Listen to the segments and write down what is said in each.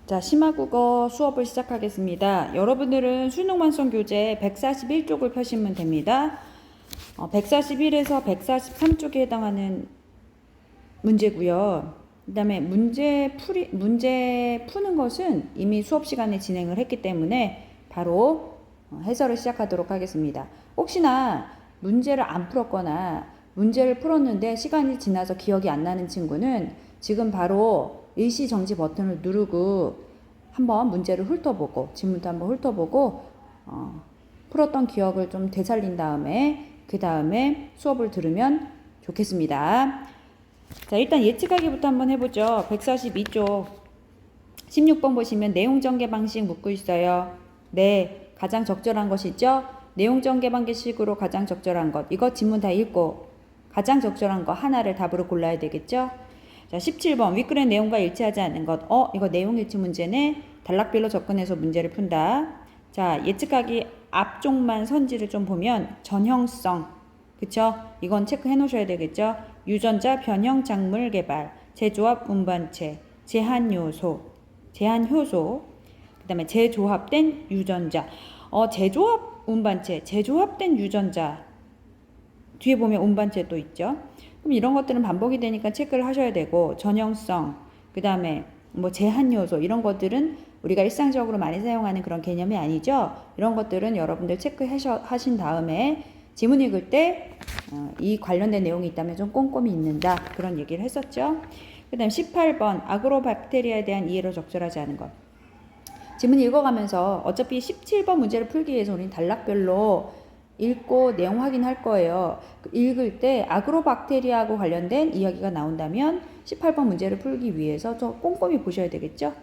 자, 심화국어 수업을 시작하겠습니다. 여러분들은 수능 완성 교재 141쪽을 펴시면 됩니다. 141에서 143쪽에 해당하는 문제고요. 그 다음에 문제 푸는 것은 이미 수업 시간에 진행을 했기 때문에 바로 해설을 시작하도록 하겠습니다. 혹시나 문제를 안 풀었거나 문제를 풀었는데 시간이 지나서 기억이 안 나는 친구는 지금 바로 일시정지 버튼을 누르고 한번 문제를 훑어보고 지문도 한번 훑어보고 풀었던 기억을 좀 되살린 다음에 그 다음에 수업을 들으면 좋겠습니다. 자, 일단 예측하기부터 한번 해보죠. 142쪽 16번 보시면 내용 전개 방식 묻고 있어요. 네, 가장 적절한 것이죠. 내용 전개 방식으로 가장 적절한 것. 이거 지문 다 읽고 가장 적절한 거 하나를 답으로 골라야 되겠죠. 자, 17번 윗글의 내용과 일치하지 않는 것. 이거 내용 일치 문제네. 단락별로 접근해서 문제를 푼다. 자, 예측하기 앞쪽만 선지를 좀 보면 전형성, 그쵸? 이건 체크해 놓으셔야 되겠죠. 유전자 변형 작물 개발, 재조합 운반체, 제한효소, 그 다음에 재조합된 유전자. 재조합 운반체, 재조합된 유전자. 뒤에 보면 운반체 또 있죠. 그럼 이런 것들은 반복이 되니까 체크를 하셔야 되고, 전형성, 그 다음에 뭐 제한요소 이런 것들은 우리가 일상적으로 많이 사용하는 그런 개념이 아니죠. 이런 것들은 여러분들 체크하신 다음에 지문 읽을 때 이 관련된 내용이 있다면 좀 꼼꼼히 읽는다, 그런 얘기를 했었죠. 그 다음 18번 아그로박테리아에 대한 이해로 적절하지 않은 것. 지문 읽어가면서 어차피 17번 문제를 풀기 위해서 우리는 단락별로 읽고 내용 확인할 거예요. 읽을 때 아그로박테리아하고 관련된 이야기가 나온다면 18번 문제를 풀기 위해서 좀 꼼꼼히 보셔야 되겠죠.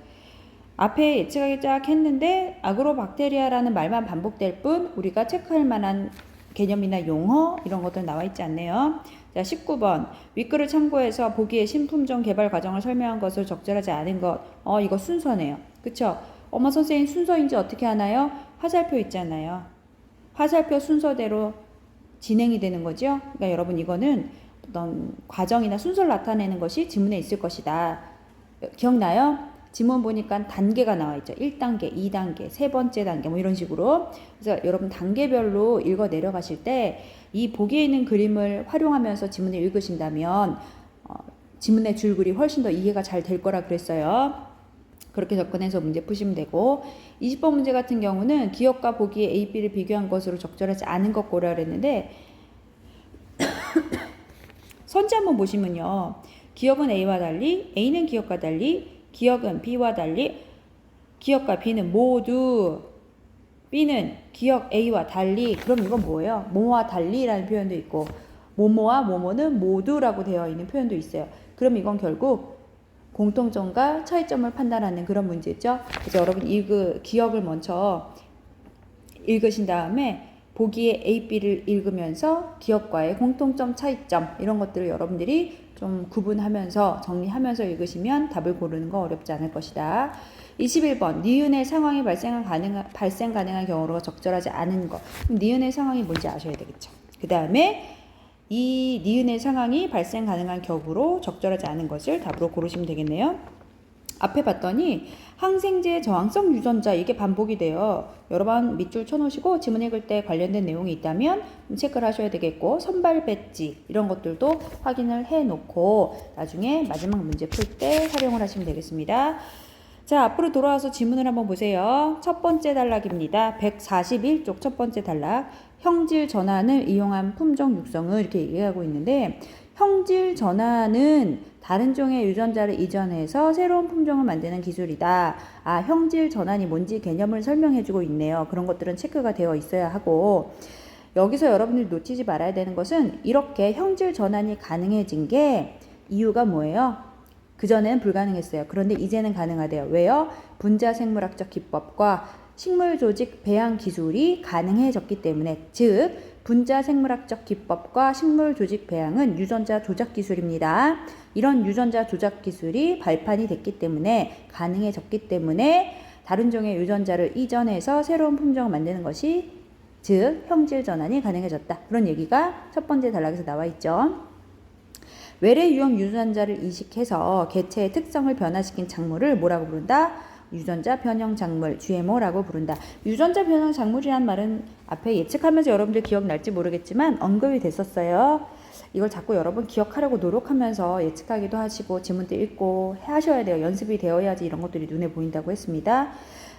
앞에 예측하기 쫙 했는데 아그로박테리아라는 말만 반복될 뿐 우리가 체크할 만한 개념이나 용어 이런 것들 나와 있지 않네요. 자, 19번 윗글을 참고해서 보기에 신품종 개발 과정을 설명한 것을 적절하지 않은 것. 이거 순서네요. 그쵸? 어머 선생님 순서인지 어떻게 하나요? 화살표 있잖아요. 화살표 순서대로 진행이 되는 거죠. 그러니까 여러분 이거는 어떤 과정이나 순서를 나타내는 것이 지문에 있을 것이다. 기억나요? 지문 보니까 단계가 나와 있죠. 1단계, 2단계, 세 번째 단계 뭐 이런 식으로. 그래서 여러분 단계별로 읽어 내려가실 때 이 보기에 있는 그림을 활용하면서 지문을 읽으신다면 지문의 줄글이 훨씬 더 이해가 잘 될 거라 그랬어요. 그렇게 접근해서 문제 푸시면 되고, 20번 문제 같은 경우는 기억과 보기에 A, B를 비교한 것으로 적절하지 않은 것 고려하라 했는데 선지 한번 보시면요. 기억은 A와 달리, A는 기억과 달리, 기억은 B와 달리, 기억과 B는 모두, B는 기억 A와 달리. 그럼 이건 뭐예요? 뭐와 달리라는 표현도 있고 뭐뭐와 뭐뭐는 모두라고 되어 있는 표현도 있어요. 그럼 이건 결국 공통점과 차이점을 판단하는 그런 문제죠. 그래서 여러분 기억을 먼저 읽으신 다음에 보기에 A, B를 읽으면서 기억과의 공통점, 차이점 이런 것들을 여러분들이 좀 구분하면서 정리하면서 읽으시면 답을 고르는 거 어렵지 않을 것이다. 21번 니은의 상황이 발생 가능한 경우로 적절하지 않은 것. 그럼 니은의 상황이 뭔지 아셔야 되겠죠. 그 다음에 이 니은의 상황이 발생 가능한 격으로 적절하지 않은 것을 답으로 고르시면 되겠네요. 앞에 봤더니 항생제 저항성 유전자 이게 반복이 돼요. 여러 번 밑줄 쳐놓으시고 지문 읽을 때 관련된 내용이 있다면 체크를 하셔야 되겠고, 선발 배지 이런 것들도 확인을 해놓고 나중에 마지막 문제 풀 때 활용을 하시면 되겠습니다. 자, 앞으로 돌아와서 지문을 한번 보세요. 첫 번째 단락입니다. 141쪽 첫 번째 단락. 형질 전환을 이용한 품종 육성을 이렇게 얘기하고 있는데, 형질 전환은 다른 종의 유전자를 이전해서 새로운 품종을 만드는 기술이다. 형질 전환이 뭔지 개념을 설명해주고 있네요. 그런 것들은 체크가 되어 있어야 하고, 여기서 여러분들이 놓치지 말아야 되는 것은 이렇게 형질 전환이 가능해진 게 이유가 뭐예요? 그전에는 불가능했어요. 그런데 이제는 가능하대요. 왜요? 분자 생물학적 기법과 식물 조직 배양 기술이 가능해졌기 때문에. 즉 분자 생물학적 기법과 식물 조직 배양은 유전자 조작 기술입니다. 이런 유전자 조작 기술이 발판이 됐기 때문에, 가능해졌기 때문에 다른 종의 유전자를 이전해서 새로운 품종을 만드는 것이, 즉 형질 전환이 가능해졌다. 그런 얘기가 첫 번째 단락에서 나와 있죠. 외래 유형 유전자를 이식해서 개체의 특성을 변화시킨 작물을 뭐라고 부른다? 유전자 변형 작물, GMO라고 부른다. 유전자 변형 작물이란 말은 앞에 예측하면서 여러분들 기억날지 모르겠지만 언급이 됐었어요. 이걸 자꾸 여러분 기억하려고 노력하면서 예측하기도 하시고 지문도 읽고 하셔야 돼요. 연습이 되어야지 이런 것들이 눈에 보인다고 했습니다.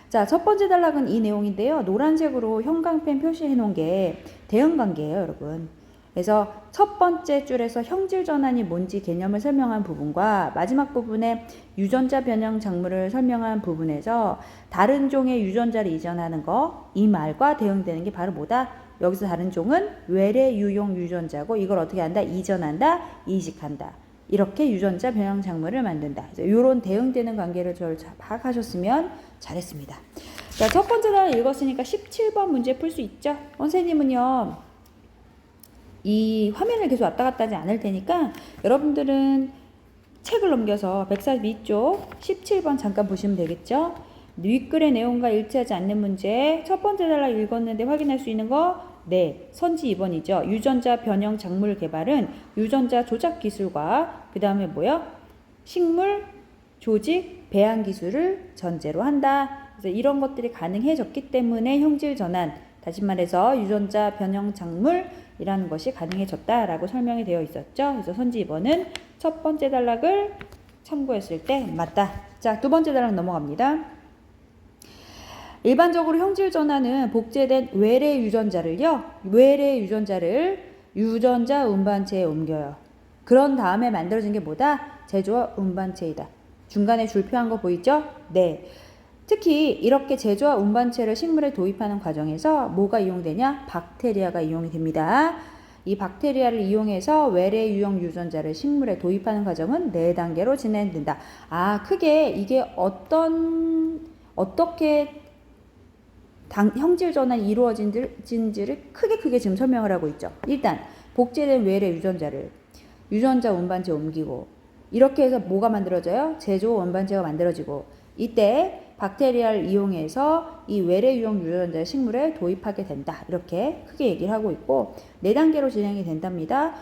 자, 첫 번째 단락은 이 내용인데요. 노란색으로 형광펜 표시해 놓은 게 대응관계예요, 여러분. 그래서 첫 번째 줄에서 형질 전환이 뭔지 개념을 설명한 부분과 마지막 부분에 유전자 변형 작물을 설명한 부분에서 다른 종의 유전자를 이전하는 거, 이 말과 대응되는 게 바로 뭐다? 여기서 다른 종은 외래 유용 유전자고 이걸 어떻게 한다? 이전한다, 이식한다. 이렇게 유전자 변형 작물을 만든다. 이런 대응되는 관계를 잘 파악하셨으면 잘했습니다. 자, 첫 번째 단락 읽었으니까 17번 문제 풀 수 있죠? 선생님은요. 이 화면을 계속 왔다 갔다 하지 않을 테니까 여러분들은 책을 넘겨서 142쪽 17번 잠깐 보시면 되겠죠? 윗글의 내용과 일치하지 않는 문제 첫 번째 단락 읽었는데 확인할 수 있는 거 네, 선지 2번이죠. 유전자 변형 작물 개발은 유전자 조작 기술과 그 다음에 뭐요? 식물 조직 배양 기술을 전제로 한다. 그래서 이런 것들이 가능해졌기 때문에 형질 전환, 다시 말해서 유전자 변형 작물이라는 것이 가능해졌다라고 설명이 되어 있었죠. 그래서 선지 2번은 첫 번째 단락을 참고했을 때 맞다. 자, 두 번째 단락 넘어갑니다. 일반적으로 형질 전환은 복제된 외래 유전자를요. 외래 유전자를 유전자 운반체에 옮겨요. 그런 다음에 만들어진 게 뭐다? 제조와 운반체이다. 중간에 줄표한 거 보이죠? 네. 특히 이렇게 제조와 운반체를 식물에 도입하는 과정에서 뭐가 이용되냐? 박테리아가 이용이 됩니다. 이 박테리아를 이용해서 외래 유형 유전자를 식물에 도입하는 과정은 4단계로 진행된다. 아, 크게 이게 어떻게 형질 전환이 이루어진지를 크게 지금 설명을 하고 있죠. 일단 복제된 외래 유전자를 유전자 운반체에 옮기고 이렇게 해서 뭐가 만들어져요? 제조 운반체가 만들어지고 이때 박테리아를 이용해서 이 외래 유형 유전자를 식물에 도입하게 된다. 이렇게 크게 얘기를 하고 있고 4단계로 진행이 된답니다.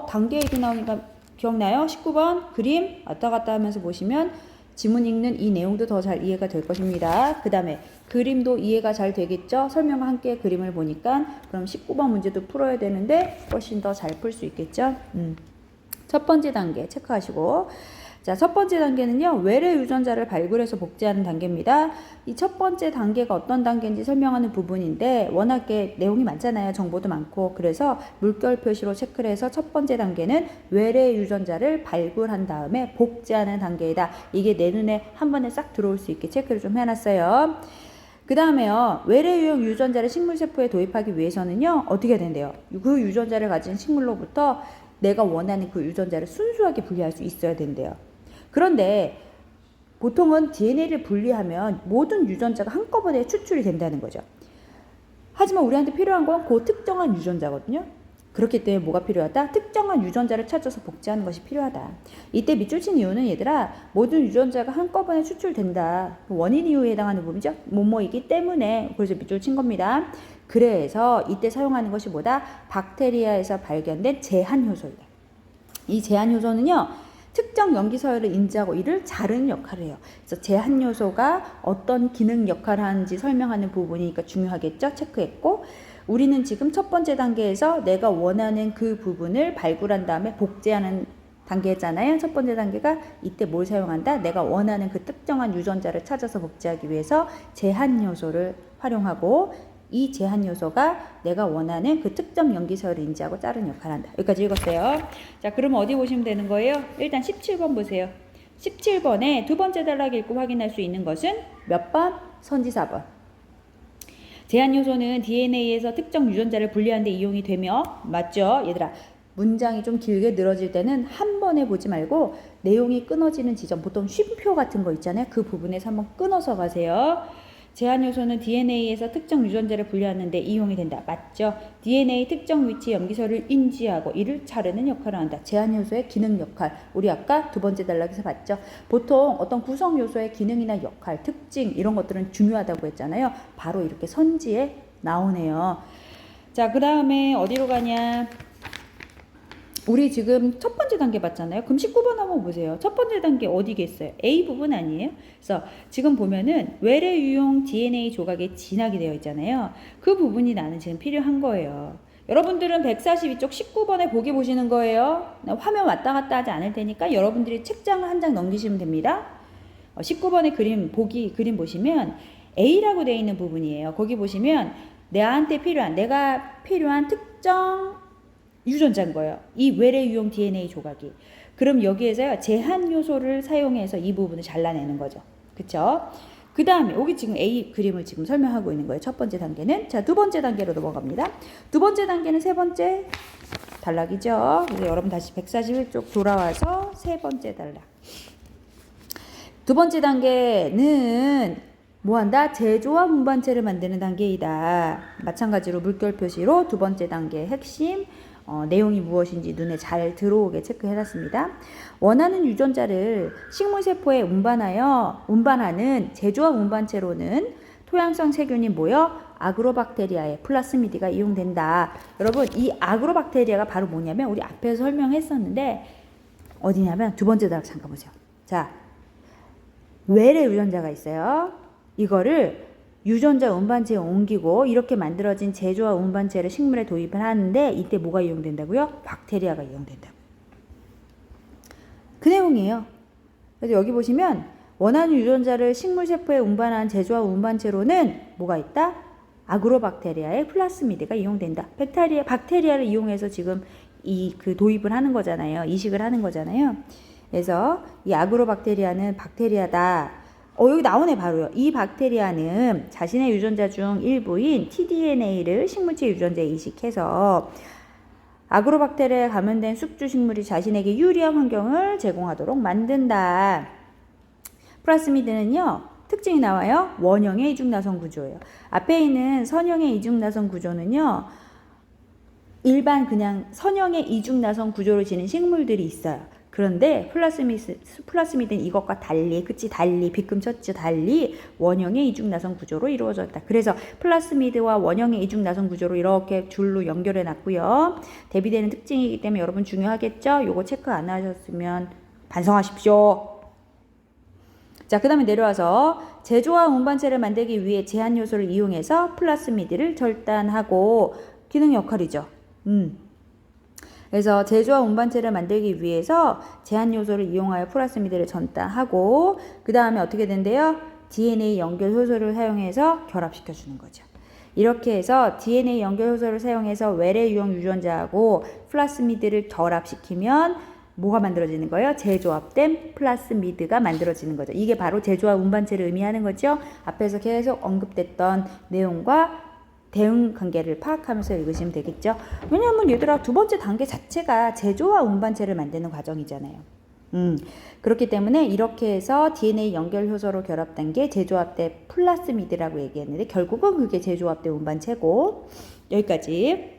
단계 얘기 나오니까 기억나요? 19번 그림 왔다 갔다 하면서 보시면 지문 읽는 이 내용도 더 잘 이해가 될 것입니다. 그 다음에 그림도 이해가 잘 되겠죠? 설명과 함께 그림을 보니까 그럼 19번 문제도 풀어야 되는데 훨씬 더 잘 풀 수 있겠죠? 첫 번째 단계 체크하시고 자, 첫 번째 단계는요. 외래 유전자를 발굴해서 복제하는 단계입니다. 이 첫 번째 단계가 어떤 단계인지 설명하는 부분인데 워낙에 내용이 많잖아요. 정보도 많고 그래서 물결 표시로 체크를 해서 첫 번째 단계는 외래 유전자를 발굴한 다음에 복제하는 단계이다. 이게 내 눈에 한 번에 싹 들어올 수 있게 체크를 좀 해놨어요. 그 다음에요. 외래 유형 유전자를 식물세포에 도입하기 위해서는요. 어떻게 된대요? 그 유전자를 가진 식물로부터 내가 원하는 그 유전자를 순수하게 분리할 수 있어야 된대요. 그런데 보통은 DNA를 분리하면 모든 유전자가 한꺼번에 추출이 된다는 거죠. 하지만 우리한테 필요한 건 그 특정한 유전자거든요. 그렇기 때문에 뭐가 필요하다? 특정한 유전자를 찾아서 복제하는 것이 필요하다. 이때 밑줄 친 이유는 얘들아 모든 유전자가 한꺼번에 추출된다. 원인 이유에 해당하는 부분이죠. 뭐뭐이기 때문에 그래서 밑줄 친 겁니다. 그래서 이때 사용하는 것이 뭐다? 박테리아에서 발견된 제한 효소이다. 이 제한 효소는요. 특정 염기 서열을 인지하고 이를 자르는 역할을 해요. 그래서 제한 요소가 어떤 기능 역할을 하는지 설명하는 부분이니까 중요하겠죠? 체크했고 우리는 지금 첫 번째 단계에서 내가 원하는 그 부분을 발굴한 다음에 복제하는 단계잖아요. 첫 번째 단계가 이때 뭘 사용한다? 내가 원하는 그 특정한 유전자를 찾아서 복제하기 위해서 제한 요소를 활용하고 이 제한 요소가 내가 원하는 그 특정 염기서열을 인지하고 자르는 역할을 한다. 여기까지 읽었어요. 자, 그럼 어디 보시면 되는 거예요? 일단 17번 보세요. 17번에 두 번째 단락 읽고 확인할 수 있는 것은 몇 번? 선지 4번. 제한 요소는 DNA에서 특정 유전자를 분리하는 데 이용이 되며 맞죠? 얘들아. 문장이 좀 길게 늘어질 때는 한 번에 보지 말고 내용이 끊어지는 지점, 보통 쉼표 같은 거 있잖아요. 그 부분에서 한번 끊어서 가세요. 제한 요소는 DNA에서 특정 유전자를 분리하는 데 이용이 된다. 맞죠? DNA 특정 위치 염기서를 인지하고 이를 자르는 역할을 한다. 제한 요소의 기능 역할. 우리 아까 두 번째 단락에서 봤죠? 보통 어떤 구성 요소의 기능이나 역할, 특징 이런 것들은 중요하다고 했잖아요. 바로 이렇게 선지에 나오네요. 자, 그 다음에 어디로 가냐? 우리 지금 첫 번째 단계 봤잖아요. 그럼 19번 한번 보세요. 첫 번째 단계 어디겠어요? A 부분 아니에요? 그래서 지금 보면은 외래 유용 DNA 조각에 진학이 되어 있잖아요. 그 부분이 나는 지금 필요한 거예요. 여러분들은 142쪽 19번에 보기 보시는 거예요. 화면 왔다 갔다 하지 않을 테니까 여러분들이 책장을 한 장 넘기시면 됩니다. 19번의 그림 보시면 A라고 되어 있는 부분이에요. 거기 보시면 내가 필요한 특정 유전자인 거예요. 이 외래 유용 DNA 조각이. 그럼 여기에서 제한 요소를 사용해서 이 부분을 잘라내는 거죠. 그쵸? 그 다음에 여기 지금 A 그림을 지금 설명하고 있는 거예요. 첫 번째 단계는. 자, 두 번째 단계로 넘어갑니다. 두 번째 단계는 세 번째 단락이죠. 그래서 여러분 다시 141쪽 돌아와서 세 번째 단락. 두 번째 단계는 뭐한다? 제조합 운반체를 만드는 단계이다. 마찬가지로 물결 표시로 두 번째 단계의 핵심 내용이 무엇인지 눈에 잘 들어오게 체크해놨습니다. 원하는 유전자를 식물세포에 운반하는 제조합 운반체로는 토양성 세균이 모여 아그로박테리아의 플라스미드가 이용된다. 여러분 이 아그로박테리아가 바로 뭐냐면 우리 앞에서 설명했었는데 어디냐면 두 번째 단락 잠깐 보세요. 자, 외래 유전자가 있어요. 이거를 유전자 운반체에 옮기고 이렇게 만들어진 제조합 운반체를 식물에 도입을 하는데 이때 뭐가 이용된다고요? 박테리아가 이용된다고. 그 내용이에요. 그래서 여기 보시면 원하는 유전자를 식물세포에 운반한 제조합 운반체로는 뭐가 있다? 아그로박테리아의 플라스미드가 이용된다. 박테리아를 이용해서 지금 도입을 하는 거잖아요. 이식을 하는 거잖아요. 그래서 이 아그로박테리아는 박테리아다. 여기 나오네 바로요. 이 박테리아는 자신의 유전자 중 일부인 tDNA를 식물체 유전자에 이식해서 아그로박테리아에 감염된 숙주식물이 자신에게 유리한 환경을 제공하도록 만든다. 플라스미드는요. 특징이 나와요. 원형의 이중나선 구조예요. 앞에 있는 선형의 이중나선 구조는요. 일반 그냥 선형의 이중나선 구조를 지닌 식물들이 있어요. 그런데 플라스미드는 이것과 달리, 비금처치 달리 원형의 이중나선 구조로 이루어졌다. 그래서 플라스미드와 원형의 이중나선 구조로 이렇게 줄로 연결해 놨고요. 대비되는 특징이기 때문에 여러분 중요하겠죠? 요거 체크 안 하셨으면 반성하십시오. 자, 그 다음에 내려와서 제조합 운반체를 만들기 위해 제한 요소를 이용해서 플라스미드를 절단하고 기능 역할이죠. 그래서 제조합 운반체를 만들기 위해서 제한 요소를 이용하여 플라스미드를 절단하고 그 다음에 어떻게 된대요? DNA 연결 효소를 사용해서 결합시켜 주는 거죠. 이렇게 해서 DNA 연결 효소를 사용해서 외래 유형 유전자하고 플라스미드를 결합시키면 뭐가 만들어지는 거예요? 재조합된 플라스미드가 만들어지는 거죠. 이게 바로 제조합 운반체를 의미하는 거죠. 앞에서 계속 언급됐던 내용과 대응 관계를 파악하면서 읽으시면 되겠죠. 왜냐하면 얘들아 두 번째 단계 자체가 제조합 운반체를 만드는 과정이잖아요. 그렇기 때문에 이렇게 해서 DNA 연결 효소로 결합된 게 제조합된 플라스미드라고 얘기했는데 결국은 그게 제조합된 운반체고 여기까지.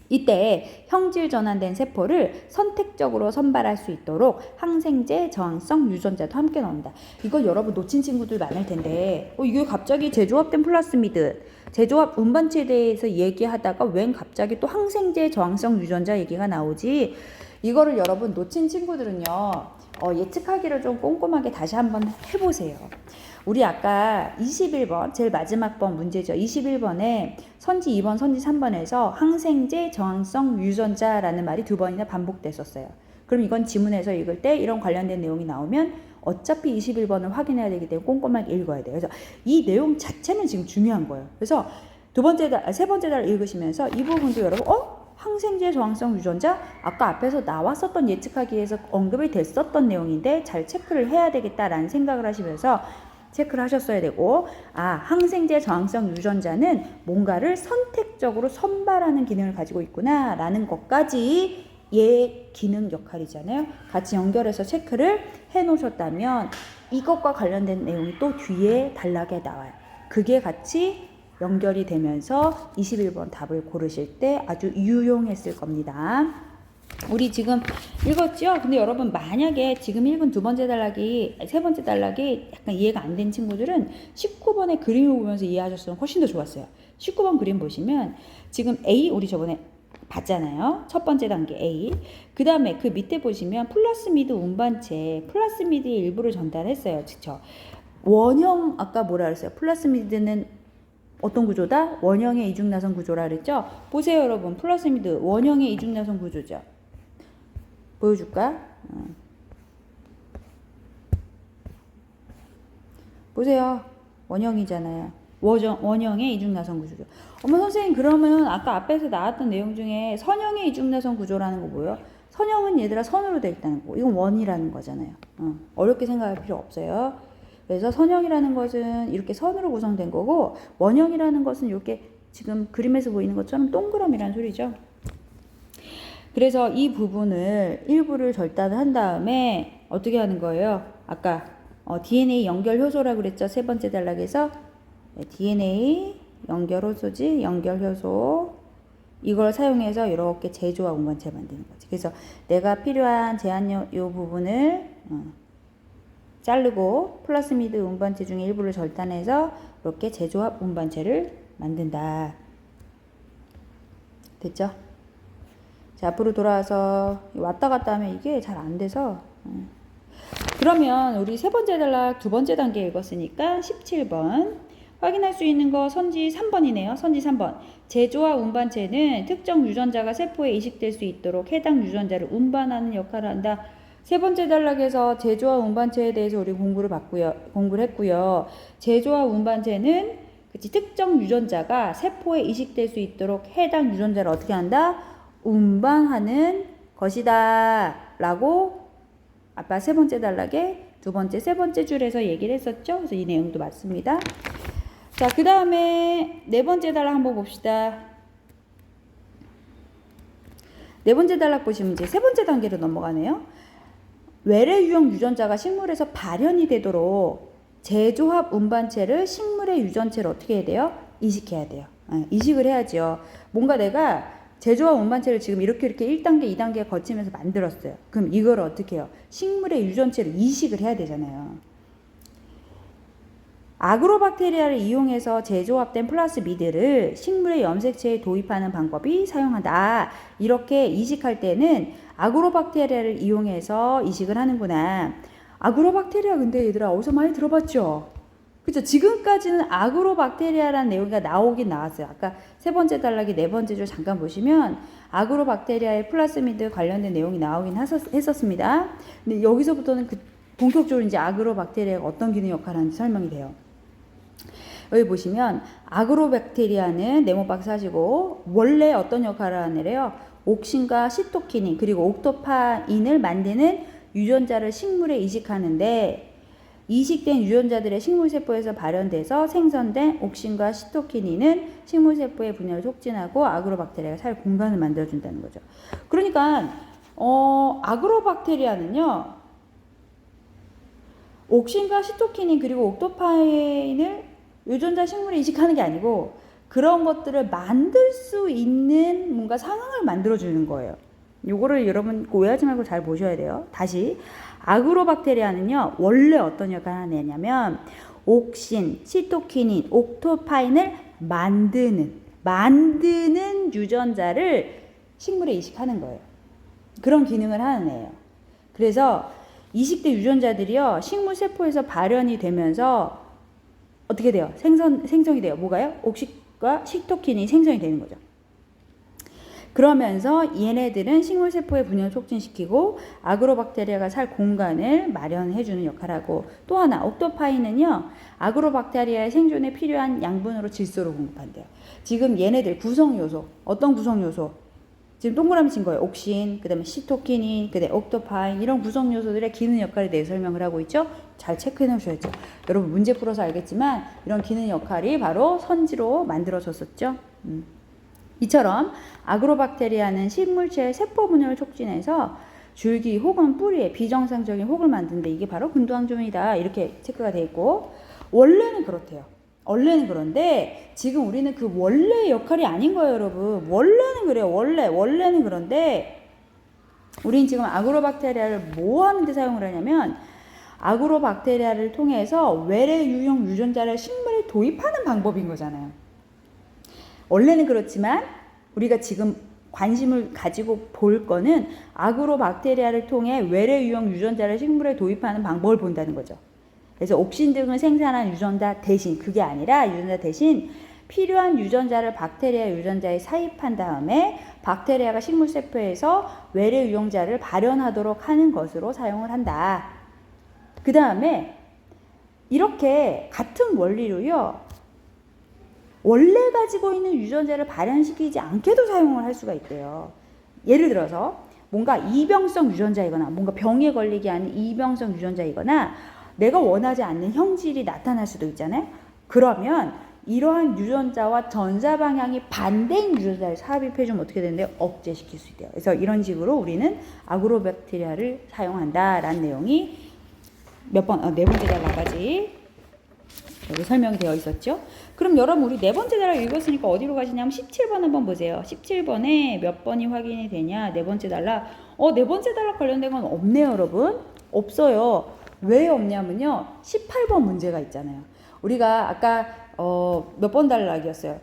이때 형질 전환된 세포를 선택적으로 선발할 수 있도록 항생제 저항성 유전자도 함께 넣는다. 이거 여러분 놓친 친구들 많을 텐데 이게 갑자기 제조합된 플라스미드 제조합 운반체에 대해서 얘기하다가 웬 갑자기 또 항생제 저항성 유전자 얘기가 나오지. 이거를 여러분 놓친 친구들은요 예측하기를 좀 꼼꼼하게 다시 한번 해보세요. 우리 아까 21번 제일 마지막 번 문제죠. 21번에 선지 2번 선지 3번에서 항생제 저항성 유전자라는 말이 두 번이나 반복됐었어요. 그럼 이건 지문에서 읽을 때 이런 관련된 내용이 나오면 어차피 21번을 확인해야 되기 때문에 꼼꼼하게 읽어야 돼요. 그래서 이 내용 자체는 지금 중요한 거예요. 그래서 세 번째 달 읽으시면서 이 부분도 여러분 항생제 저항성 유전자 아까 앞에서 나왔었던 예측하기에서 언급이 됐었던 내용인데 잘 체크를 해야 되겠다라는 생각을 하시면서 체크를 하셨어야 되고 항생제 저항성 유전자는 뭔가를 선택적으로 선발하는 기능을 가지고 있구나 라는 것까지 얘 기능 역할이잖아요. 같이 연결해서 체크를 해 놓으셨다면 이것과 관련된 내용이 또 뒤에 단락에 나와요. 그게 같이 연결이 되면서 21번 답을 고르실 때 아주 유용했을 겁니다. 우리 지금 읽었죠? 근데 여러분 만약에 지금 읽은 세 번째 단락이 약간 이해가 안 된 친구들은 19번의 그림을 보면서 이해하셨으면 훨씬 더 좋았어요. 19번 그림 보시면 지금 A 우리 저번에 봤잖아요. 첫 번째 단계 A. 그 다음에 그 밑에 보시면 플라스미드 운반체, 플라스미드의 일부를 전달했어요. 그쵸? 원형, 아까 뭐라 그랬어요? 플라스미드는 어떤 구조다? 원형의 이중나선 구조라 그랬죠? 보세요, 여러분. 플라스미드 원형의 이중나선 구조죠. 보여줄까? 보세요. 원형이잖아요. 원형의 이중나선 구조죠. 어머 선생님, 그러면 아까 앞에서 나왔던 내용 중에 선형의 이중나선 구조라는 거 뭐예요? 선형은 얘들아 선으로 돼 있다는 거. 이건 원이라는 거잖아요. 어렵게 생각할 필요 없어요. 그래서 선형이라는 것은 이렇게 선으로 구성된 거고, 원형이라는 것은 이렇게 지금 그림에서 보이는 것처럼 동그라미라는 소리죠. 그래서 이 부분을 일부를 절단을 한 다음에 어떻게 하는 거예요? 아까 DNA 연결 효소라고 그랬죠? 세 번째 단락에서 DNA 연결 효소지, 연결 효소. 이걸 사용해서 이렇게 제조와 운반체를 만드는 거지. 그래서 내가 필요한 제한 요 부분을 자르고 플라스미드 운반체 중에 일부를 절단해서 이렇게 제조합 운반체를 만든다. 됐죠? 자, 앞으로 돌아와서 왔다 갔다 하면 이게 잘 안 돼서. 그러면 우리 세 번째 단락 두 번째 단계 읽었으니까 17번 확인할 수 있는 거 선지 3번이네요. 선지 3번. 제조와 운반체는 특정 유전자가 세포에 이식될 수 있도록 해당 유전자를 운반하는 역할을 한다. 세 번째 단락에서 제조와 운반체에 대해서 우리 공부를 했고요. 제조와 운반체는 특정 유전자가 세포에 이식될 수 있도록 해당 유전자를 어떻게 한다? 운반하는 것이다. 라고 아까 세 번째 단락에 두 번째, 세 번째 줄에서 얘기를 했었죠. 그래서 이 내용도 맞습니다. 자, 그 다음에 네 번째 단락 한번 봅시다. 네 번째 단락 보시면 이제 세 번째 단계로 넘어가네요. 외래 유형 유전자가 식물에서 발현이 되도록 제조합 운반체를 식물의 유전체를 어떻게 해야 돼요? 이식해야 돼요. 이식을 해야죠. 뭔가 내가 제조합 운반체를 지금 이렇게 1단계, 2단계 거치면서 만들었어요. 그럼 이걸 어떻게 해요? 식물의 유전체를 이식을 해야 되잖아요. 아그로박테리아를 이용해서 제조합된 플라스미드를 식물의 염색체에 도입하는 방법이 사용한다. 이렇게 이식할 때는 아그로박테리아를 이용해서 이식을 하는구나. 아그로박테리아 근데 얘들아 어디서 많이 들어봤죠? 그죠? 지금까지는 아그로박테리아라는 내용이 나오긴 나왔어요. 아까 세 번째 단락이 네 번째 줄 잠깐 보시면 아그로박테리아의 플라스미드 관련된 내용이 나오긴 했었습니다. 근데 여기서부터는 본격적으로 이제 아그로박테리아가 어떤 기능 역할을 하는지 설명이 돼요. 여기 보시면 아그로박테리아는 네모박스 하시고 원래 어떤 역할을 하느래요? 옥신과 시토키닌 그리고 옥토파인을 만드는 유전자를 식물에 이식하는데 이식된 유전자들의 식물세포에서 발현돼서 생성된 옥신과 시토키닌은 식물세포의 분열을 촉진하고 아그로박테리아가 살 공간을 만들어준다는 거죠. 그러니까 아그로박테리아는요. 옥신과 시토키닌 그리고 옥토파인을 유전자 식물에 이식하는 게 아니고 그런 것들을 만들 수 있는 뭔가 상황을 만들어주는 거예요. 요거를 여러분 오해하지 말고 잘 보셔야 돼요. 다시 아그로박테리아는요. 원래 어떤 역할을 하냐면 옥신, 시토키닌, 옥토파인을 만드는 유전자를 식물에 이식하는 거예요. 그런 기능을 하는 애예요. 그래서 이식된 유전자들이요. 식물 세포에서 발현이 되면서 어떻게 돼요? 생성이 돼요. 뭐가요? 옥신과 시토킨이 생성이 되는 거죠. 그러면서 얘네들은 식물 세포의 분열을 촉진시키고 아그로박테리아가 살 공간을 마련해주는 역할을 하고 또 하나 옥토파인은요. 아그로박테리아의 생존에 필요한 양분으로 질소를 공급한대요. 지금 얘네들 구성요소 어떤 구성요소? 지금 동그라미 친 거예요. 옥신, 그 다음에 시토키닌, 그 다음에 옥토파인 이런 구성요소들의 기능 역할에 대해 설명을 하고 있죠. 잘 체크해 놓으셔야죠. 여러분 문제 풀어서 알겠지만 이런 기능 역할이 바로 선지로 만들어졌었죠. 이처럼 아그로박테리아는 식물체의 세포 분열을 촉진해서 줄기 혹은 뿌리에 비정상적인 혹을 만드는데 이게 바로 근두항종이다. 이렇게 체크가 되어 있고 원래는 그렇대요. 원래는 그런데 지금 우리는 그 원래의 역할이 아닌 거예요, 여러분. 원래는 그래요. 원래는 그런데 우린 지금 아그로박테리아를 뭐 하는 데 사용을 하냐면 아그로박테리아를 통해서 외래 유형 유전자를 식물에 도입하는 방법인 거잖아요. 원래는 그렇지만 우리가 지금 관심을 가지고 볼 거는 아그로박테리아를 통해 외래 유형 유전자를 식물에 도입하는 방법을 본다는 거죠. 그래서 옥신 등을 생산한 유전자 대신, 그게 아니라 유전자 대신 필요한 유전자를 박테리아 유전자에 삽입한 다음에 박테리아가 식물 세포에서 외래 유형자를 발현하도록 하는 것으로 사용을 한다. 그 다음에 이렇게 같은 원리로요, 원래 가지고 있는 유전자를 발현시키지 않게도 사용을 할 수가 있대요. 예를 들어서 뭔가 이병성 유전자이거나 뭔가 병에 걸리게 하는 이병성 유전자이거나 내가 원하지 않는 형질이 나타날 수도 있잖아요. 그러면 이러한 유전자와 전사 방향이 반대인 유전자를 삽입해주면 어떻게 되는데요? 억제시킬 수 있대요. 그래서 이런 식으로 우리는 아그로박테리아를 사용한다라는 내용이 네 번째 단락까지 여기 설명이 되어 있었죠. 그럼 여러분 우리 네 번째 단락 읽었으니까 어디로 가시냐면 17번 한번 보세요. 17번에 몇 번이 확인이 되냐? 네 번째 단락. 네 번째 단락 관련된 건 없네요, 여러분. 없어요. 왜 없냐면요. 18번 문제가 있잖아요. 우리가 아까 몇 번 단락이었어요.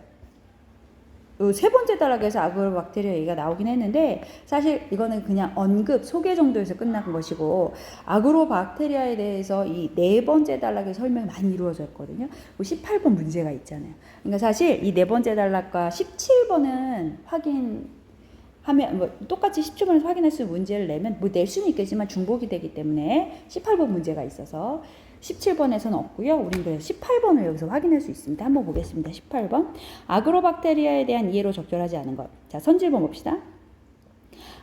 세 번째 단락에서 아그로박테리아 얘기가 나오긴 했는데 사실 이거는 그냥 언급, 소개 정도에서 끝난 것이고 아그로박테리아에 대해서 이 네 번째 단락의 설명이 많이 이루어져 있거든요. 18번 문제가 있잖아요. 그러니까 사실 이 네 번째 단락과 17번은 확인하면 뭐 똑같이 17번에서 확인할 수 있는 문제를 내면 뭐 낼 수는 있겠지만 중복이 되기 때문에 18번 문제가 있어서 17번에서는 없고요. 우리 그래서 18번을 여기서 확인할 수 있습니다. 한번 보겠습니다. 18번. 아그로박테리아에 대한 이해로 적절하지 않은 것. 자, 선질본 봅시다.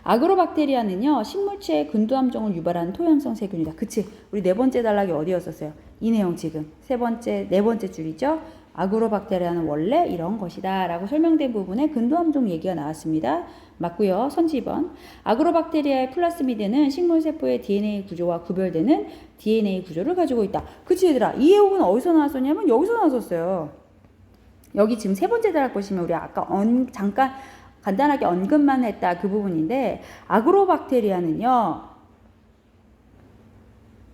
아그로박테리아는요, 식물체의 근두암종을 유발하는 토양성 세균이다. 그치? 우리 네 번째 단락이 어디였었어요? 이 내용 지금. 네 번째 줄이죠? 아그로박테리아는 원래 이런 것이다 라고 설명된 부분에 근두암종 얘기가 나왔습니다. 맞고요. 선지 2번. 아그로박테리아의 플라스미드는 식물세포의 DNA 구조와 구별되는 DNA 구조를 가지고 있다. 그치 얘들아? 이 내용은 어디서 나왔었냐면 여기서 나왔었어요. 여기 지금 세 번째 단락 보시면 우리 아까 잠깐 간단하게 언급만 했다 그 부분인데 아그로박테리아는요.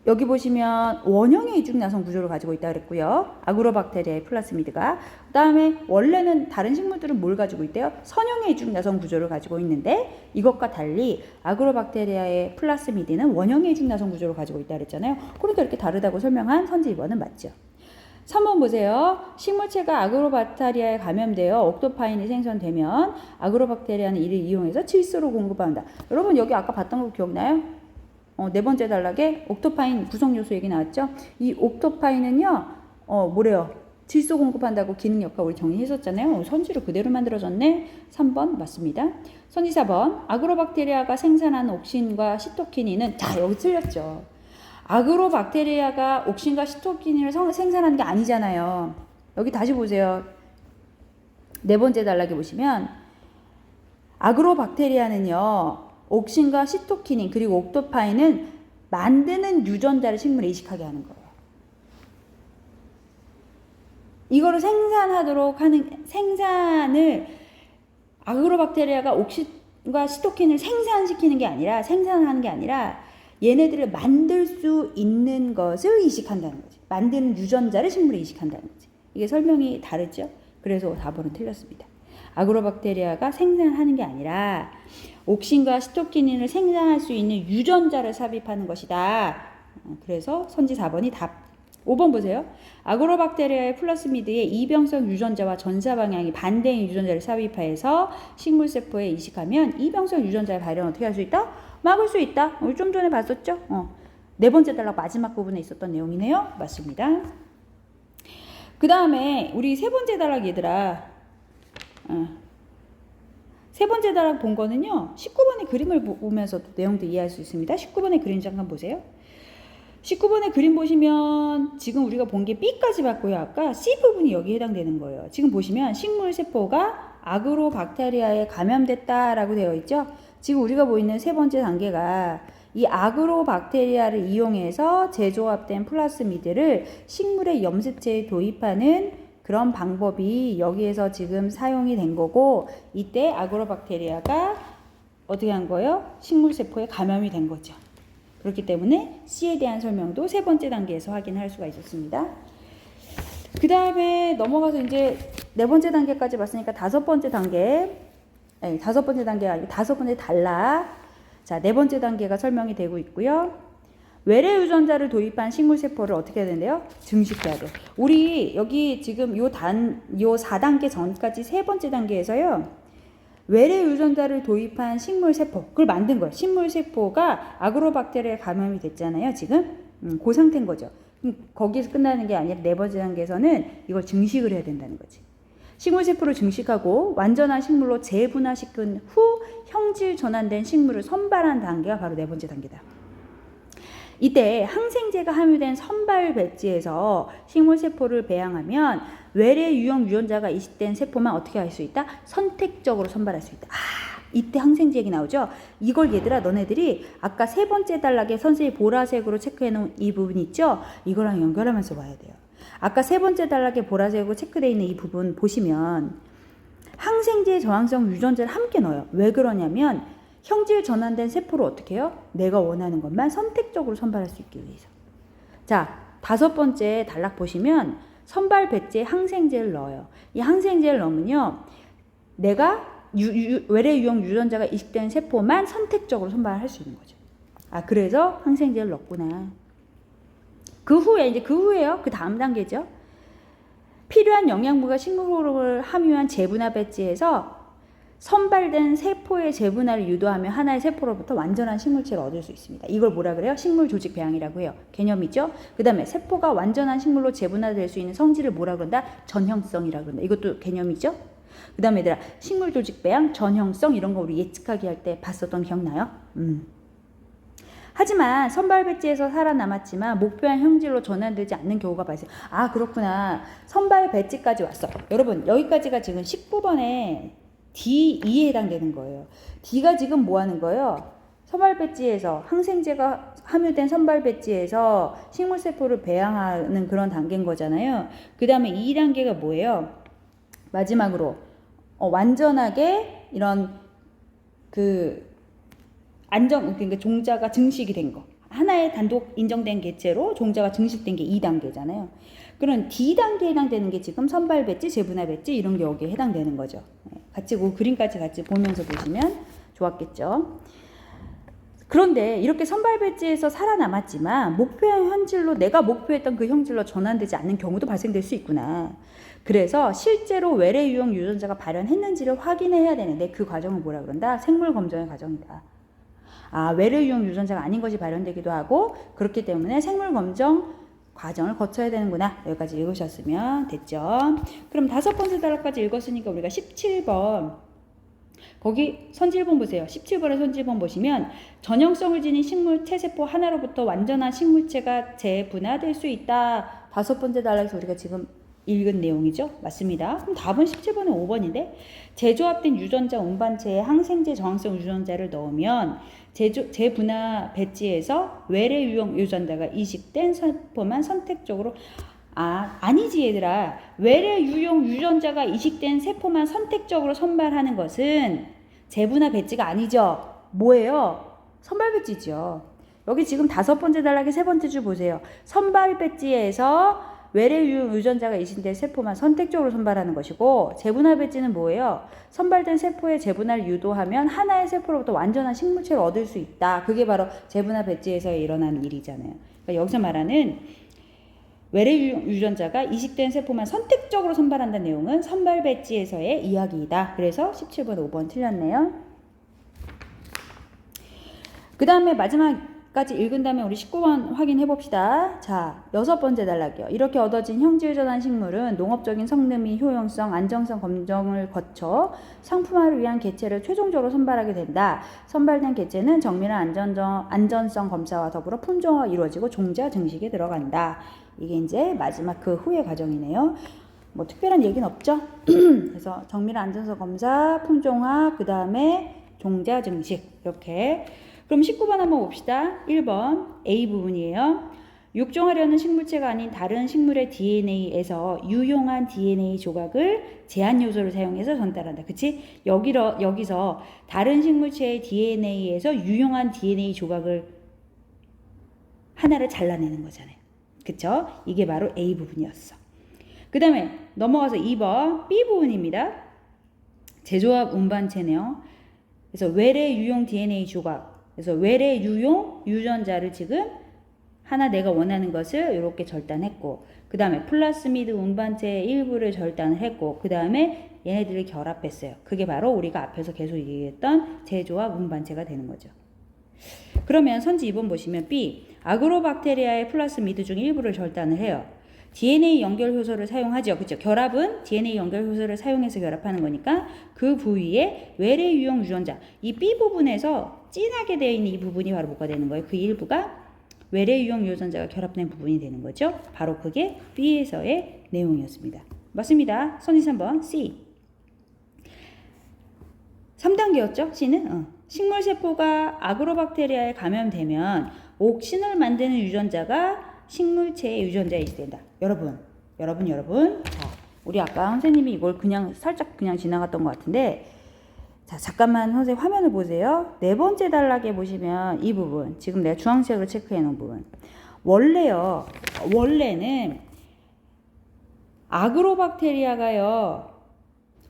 여기 보시면 원형의 이중나선 구조를 가지고 있다 그랬고요. 아그로박테리아의 플라스미드가. 그 다음에 원래는 다른 식물들은 뭘 가지고 있대요? 선형의 이중나선 구조를 가지고 있는데 이것과 달리 아그로박테리아의 플라스미드는 원형의 이중나선 구조를 가지고 있다 그랬잖아요. 그러니까 이렇게 다르다고 설명한 선지 2번은 맞죠. 3번 보세요. 식물체가 아그로박테리아에 감염되어 옥토파인이 생성되면 아그로박테리아는 이를 이용해서 질소를 공급한다. 여러분 여기 아까 봤던 거 기억나요? 네 번째 단락에 옥토파인 구성요소 얘기 나왔죠? 이 옥토파인은요, 뭐래요? 질소 공급한다고 기능 역할 우리 정의했었잖아요. 선지로 그대로 만들어졌네? 3번 맞습니다. 선지 4번. 아그로박테리아가 생산하는 옥신과 시토키닌은, 자, 여기 틀렸죠. 아그로박테리아가 옥신과 시토키닌을 생산하는 게 아니잖아요. 여기 다시 보세요. 네 번째 단락에 보시면, 아그로박테리아는요, 옥신과 시토키닌 그리고 옥토파인은 만드는 유전자를 식물에 이식하게 하는 거예요. 이거를 생산하도록 하는 생산을 아그로박테리아가 옥신과 시토킨을 생산하는 게 아니라 얘네들을 만들 수 있는 것을 이식한다는 거지. 만드는 유전자를 식물에 이식한다는 거지. 이게 설명이 다르죠? 그래서 4번은 틀렸습니다. 아그로박테리아가 생산하는 게 아니라 옥신과 시토키닌을 생산할 수 있는 유전자를 삽입하는 것이다. 그래서 선지 4번이 답. 5번 보세요. 아그로박테리아의 플라스미드의 이병성 유전자와 전사 방향이 반대인 유전자를 삽입하여서 식물세포에 이식하면 이병성 유전자의 발현 어떻게 할 수 있다? 막을 수 있다. 우리 좀 전에 봤었죠? 네 번째 단락 마지막 부분에 있었던 내용이네요. 맞습니다. 그 다음에 우리 세 번째 단락 얘들아. 세 번째 단락 본 거는요. 19번의 그림을 보면서 내용도 이해할 수 있습니다. 19번의 그림 잠깐 보세요. 19번의 그림 보시면 지금 우리가 본 게 B까지 봤고요. 아까 C 부분이 여기에 해당되는 거예요. 지금 보시면 식물 세포가 아그로박테리아에 감염됐다라고 되어 있죠. 지금 우리가 보이는 세 번째 단계가 이 아그로박테리아를 이용해서 재조합된 플라스미드를 식물의 염색체에 도입하는 그런 방법이 여기에서 지금 사용이 된 거고 이때 아그로박테리아가 어떻게 한 거예요? 식물세포에 감염이 된 거죠. 그렇기 때문에 C에 대한 설명도 세 번째 단계에서 확인할 수가 있었습니다. 그 다음에 넘어가서 이제 네 번째 단계까지 봤으니까 다섯 번째 단계 네, 5번째 단계가 아니고 5번째 단락. 자, 4번째 단계가 설명이 되고 있고요. 외래 유전자를 도입한 식물 세포를 어떻게 해야 된대요? 증식해야 돼. 우리 여기 지금 요 4단계 전까지 3번째 단계에서요. 외래 유전자를 도입한 식물 세포, 그걸 만든 거예요. 식물 세포가 아그로박테리아에 감염이 됐잖아요. 지금 그 상태인 거죠. 거기서 끝나는 게 아니라 4번째 단계에서는 이걸 증식을 해야 된다는 거지. 식물 세포를 증식하고 완전한 식물로 재분화시킨 후 형질 전환된 식물을 선발한 단계가 바로 4번째 단계다. 이때 항생제가 함유된 선발 배지에서 식물 세포를 배양하면 외래 유형 유전자가 이식된 세포만 어떻게 할 수 있다? 선택적으로 선발할 수 있다. 이때 항생제 얘기 나오죠? 이걸 얘들아 너네들이 아까 3번째 단락에 선생님이 보라색으로 체크해 놓은 이 부분 있죠? 이거랑 연결하면서 봐야 돼요. 아까 3번째 단락에 보라색으로 체크되어 있는 이 부분 보시면 항생제 저항성 유전자를 함께 넣어요. 왜 그러냐면 형질 전환된 세포를 어떻게 해요? 내가 원하는 것만 선택적으로 선발할 수 있기 위해서. 자, 5번째 단락 보시면 선발 배지에 항생제를 넣어요. 이 항생제를 넣으면요. 내가 외래 유형 유전자가 이식된 세포만 선택적으로 선발할 수 있는 거죠. 그래서 항생제를 넣었구나. 그 후에요. 그 다음 단계죠. 필요한 영양분과 식물호르몬을 함유한 재분화 배지에서 선발된 세포의 재분화를 유도하며 하나의 세포로부터 완전한 식물체를 얻을 수 있습니다. 이걸 뭐라 그래요? 식물 조직 배양이라고 해요. 개념이죠? 그 다음에 세포가 완전한 식물로 재분화될 수 있는 성질을 뭐라 그런다? 전형성이라고 그런다. 이것도 개념이죠? 그 다음에 얘들아, 식물 조직 배양, 전형성 이런 거 우리 예측하기 할 때 봤었던 기억나요? 하지만 선발 배지에서 살아남았지만 목표한 형질로 전환되지 않는 경우가 발생. 그렇구나. 선발 배지까지 왔어. 여러분, 여기까지가 지금 19번에 D2에 해당되는 거예요. D가 지금 뭐 하는 거예요? 선발 배지에서 항생제가 함유된 선발 배지에서 식물 세포를 배양하는 그런 단계인 거잖아요. 그 다음에 2단계가 뭐예요? 마지막으로 완전하게 이런 그러니까 종자가 증식이 된 거. 하나의 단독 인정된 개체로 종자가 증식된 게 2단계잖아요. 그런 D단계에 해당되는 게 지금 선발 배지, 재분화 배지 이런 게 여기에 해당되는 거죠. 같이 그 그림까지 같이 보면서 보시면 좋았겠죠. 그런데 이렇게 선발 배지에서 살아남았지만 목표한 형질로 내가 목표했던 그 형질로 전환되지 않는 경우도 발생될 수 있구나. 그래서 실제로 외래 유형 유전자가 발현했는지를 확인해야 되는데 그 과정을 뭐라 그런다? 생물 검정의 과정이다. 외래 유형 유전자가 아닌 것이 발현되기도 하고 그렇기 때문에 생물 검정 과정을 거쳐야 되는구나. 여기까지 읽으셨으면 됐죠. 그럼 5번째 단락까지 읽었으니까 우리가 17번 거기 선질본 보세요. 17번의 선질본 보시면 전형성을 지닌 식물체 세포 하나로부터 완전한 식물체가 재분화될 수 있다. 5번째 단락에서 우리가 지금 읽은 내용이죠. 맞습니다. 그럼 답은 17번은 5번인데 재조합된 유전자 운반체에 항생제 저항성 유전자를 넣으면 재분화 배지에서 외래 유형 유전자가 이식된 세포만 선택적으로 아니지 얘들아. 외래 유형 유전자가 이식된 세포만 선택적으로 선발하는 것은 재분화 배지가 아니죠. 뭐예요? 선발 배지죠. 여기 지금 5번째 단락의 3번째 줄 보세요. 선발 배지에서 외래 유전자가 이식된 세포만 선택적으로 선발하는 것이고 재분화 배지는 뭐예요? 선발된 세포의 재분화를 유도하면 하나의 세포로부터 완전한 식물체를 얻을 수 있다. 그게 바로 재분화 배지에서 일어나는 일이잖아요. 그러니까 여기서 말하는 외래 유전자가 이식된 세포만 선택적으로 선발한다는 내용은 선발 배지에서의 이야기이다. 그래서 17번 5번 틀렸네요. 그 다음에 마지막까지 읽은 다음에 우리 19번 확인해 봅시다. 자, 6번째 단락이요. 이렇게 얻어진 형질 전환 식물은 농업적인 성능 및 효용성, 안정성 검정을 거쳐 상품화를 위한 개체를 최종적으로 선발하게 된다. 선발된 개체는 정밀한 안전성 검사와 더불어 품종화가 이루어지고 종자 증식에 들어간다. 이게 이제 마지막 그 후의 과정이네요. 뭐 특별한 얘기는 없죠. 그래서 정밀한 안전성 검사, 품종화, 그 다음에 종자 증식 이렇게. 그럼 19번 한번 봅시다. 1번 A 부분이에요. 육종하려는 식물체가 아닌 다른 식물의 DNA에서 유용한 DNA 조각을 제한 요소를 사용해서 전달한다. 그치? 여기서 다른 식물체의 DNA에서 유용한 DNA 조각을 하나를 잘라내는 거잖아요. 그쵸? 이게 바로 A 부분이었어. 그 다음에 넘어가서 2번 B 부분입니다. 제조합 운반체네요. 그래서 외래 유용 DNA 조각. 그래서 외래 유용 유전자를 지금 하나 내가 원하는 것을 이렇게 절단했고, 그 다음에 플라스미드 운반체의 일부를 절단을 했고, 그 다음에 얘네들을 결합했어요. 그게 바로 우리가 앞에서 계속 얘기했던 제조합 운반체가 되는 거죠. 그러면 선지 2번 보시면 B, 아그로박테리아의 플라스미드 중 일부를 절단을 해요. DNA 연결 효소를 사용하죠. 그렇죠? 결합은 DNA 연결 효소를 사용해서 결합하는 거니까 그 부위에 외래 유용 유전자, 이 B 부분에서 진하게 되어 있는 이 부분이 바로 뭐가 되는 거예요? 그 일부가 외래 유용 유전자가 결합된 부분이 되는 거죠. 바로 그게 B에서의 내용이었습니다. 맞습니다. 선지 3번 C. 3단계였죠? C는? 식물세포가 아그로박테리아에 감염되면 옥신을 만드는 유전자가 식물체의 유전자에 있된다. 여러분. 자, 우리 아까 선생님이 이걸 그냥 살짝 그냥 지나갔던 것 같은데, 자, 잠깐만 선생님 화면을 보세요. 네 번째 단락에 보시면 이 부분, 지금 내가 주황색으로 체크해 놓은 부분. 원래는 아그로박테리아가요,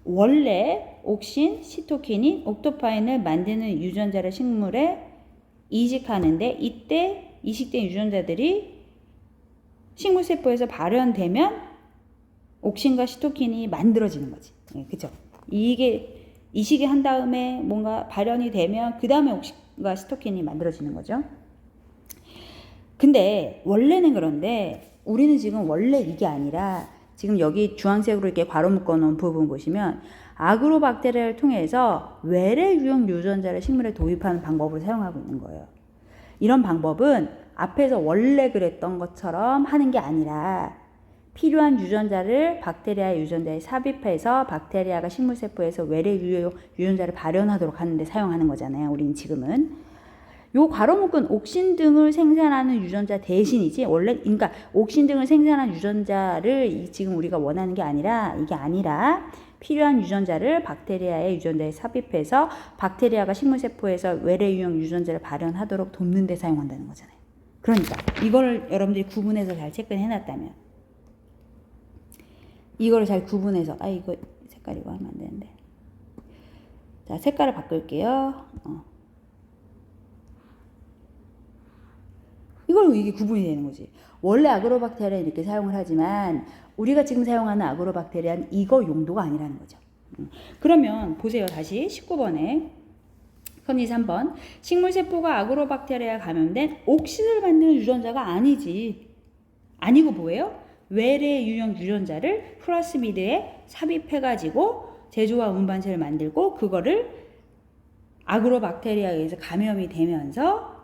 원래 옥신, 시토키닌, 옥토파인을 만드는 유전자를 식물에 이식하는데, 이때 이식된 유전자들이 식물세포에서 발현되면 옥신과 시토킨이 만들어지는 거지. 네, 그쵸? 이게 이식이 한 다음에 뭔가 발현이 되면 그 다음에 옥신과 시토킨이 만들어지는 거죠. 근데 원래는 그런데 우리는 지금 원래 이게 아니라 지금 여기 주황색으로 이렇게 괄호 묶어 놓은 부분 보시면 아그로박테리아를 통해서 외래 유용 유전자를 식물에 도입하는 방법을 사용하고 있는 거예요. 이런 방법은 앞에서 원래 그랬던 것처럼 하는 게 아니라 필요한 유전자를 박테리아의 유전자에 삽입해서 박테리아가 식물세포에서 외래 유용 유전자를 발현하도록 하는데 사용하는 거잖아요. 우린 지금은. 요 괄호 묶은 옥신 등을 생산하는 유전자 대신이지, 원래, 그러니까 옥신 등을 생산한 유전자를 지금 우리가 원하는 게 아니라, 이게 아니라 필요한 유전자를 박테리아의 유전자에 삽입해서 박테리아가 식물세포에서 외래 유용 유전자를 발현하도록 돕는 데 사용한다는 거잖아요. 그러니까 이걸 여러분들이 구분해서 잘 체크해 놨다면, 이거를 잘 구분해서, 이거 색깔 이거 하면 안 되는데. 자, 색깔을 바꿀게요. 이게 구분이 되는 거지. 원래 아그로박테리아는 이렇게 사용을 하지만 우리가 지금 사용하는 아그로박테리아는 이거 용도가 아니라는 거죠. 그러면 보세요. 다시 19번에 선지 3번. 식물세포가 아그로박테리아에 감염된 옥신을 만드는 유전자가 아니지. 아니고 뭐예요? 외래 유형 유전자를 플라스미드에 삽입해가지고 제조와 운반체를 만들고 그거를 아그로박테리아에 의해서 감염이 되면서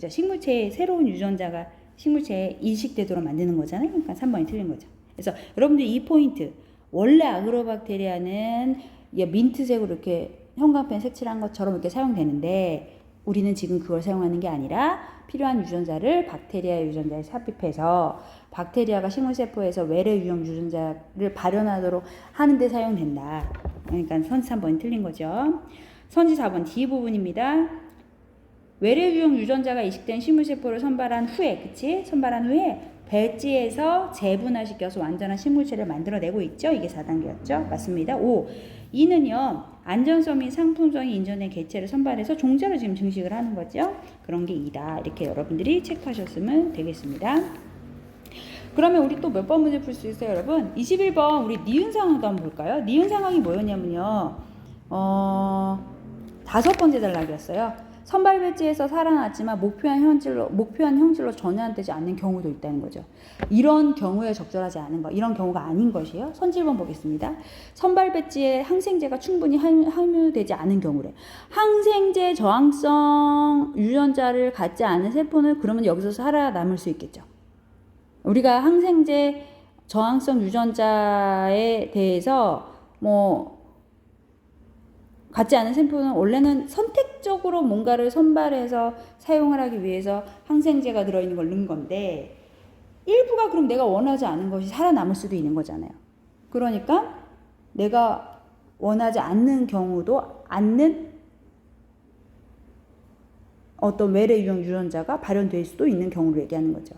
식물체에 새로운 유전자가 식물체에 이식되도록 만드는 거잖아요. 그러니까 3번이 틀린 거죠. 그래서 여러분들이 이 포인트, 원래 아그로박테리아는 민트색으로 이렇게 형광펜 색칠한 것처럼 이렇게 사용되는데 우리는 지금 그걸 사용하는 게 아니라 필요한 유전자를 박테리아 유전자에 삽입해서 박테리아가 식물세포에서 외래 유형 유전자를 발현하도록 하는 데 사용된다. 그러니까 선지 3번이 틀린 거죠. 선지 4번 D 부분입니다. 외래 유형 유전자가 이식된 식물세포를 선발한 후에, 선발한 후에 배지에서 재분화시켜서 완전한 식물체를 만들어내고 있죠. 이게 4단계였죠. 맞습니다. 5. 이는요, 안전성 및 상품성이 인정된 개체를 선발해서 종자로 지금 증식을 하는 거죠. 그런 게 2다. 이렇게 여러분들이 체크하셨으면 되겠습니다. 그러면 우리 또 몇 번 문제 풀 수 있어요, 여러분? 21번 우리 니은 상황도 한번 볼까요? 니은 상황이 뭐였냐면요. 5번째 단락이었어요. 선발 배지에서 살아났지만 목표한 형질로 전혀 안 되지 않는 경우도 있다는 거죠. 이런 경우에 적절하지 않은 거, 이런 경우가 아닌 것이요. 선지 1번 보겠습니다. 선발 배지에 항생제가 충분히 함유되지 않은 경우래. 항생제 저항성 유전자를 갖지 않은 세포는 그러면 여기서 살아남을 수 있겠죠. 우리가 항생제 저항성 유전자에 대해서 갖지 않은 세포는 원래는 선택적으로 뭔가를 선발해서 사용을 하기 위해서 항생제가 들어있는 걸 넣은 건데 일부가 그럼 내가 원하지 않은 것이 살아남을 수도 있는 거잖아요. 그러니까 내가 원하지 않는 경우도 않는 어떤 외래 유형 유전자가 발현될 수도 있는 경우를 얘기하는 거죠.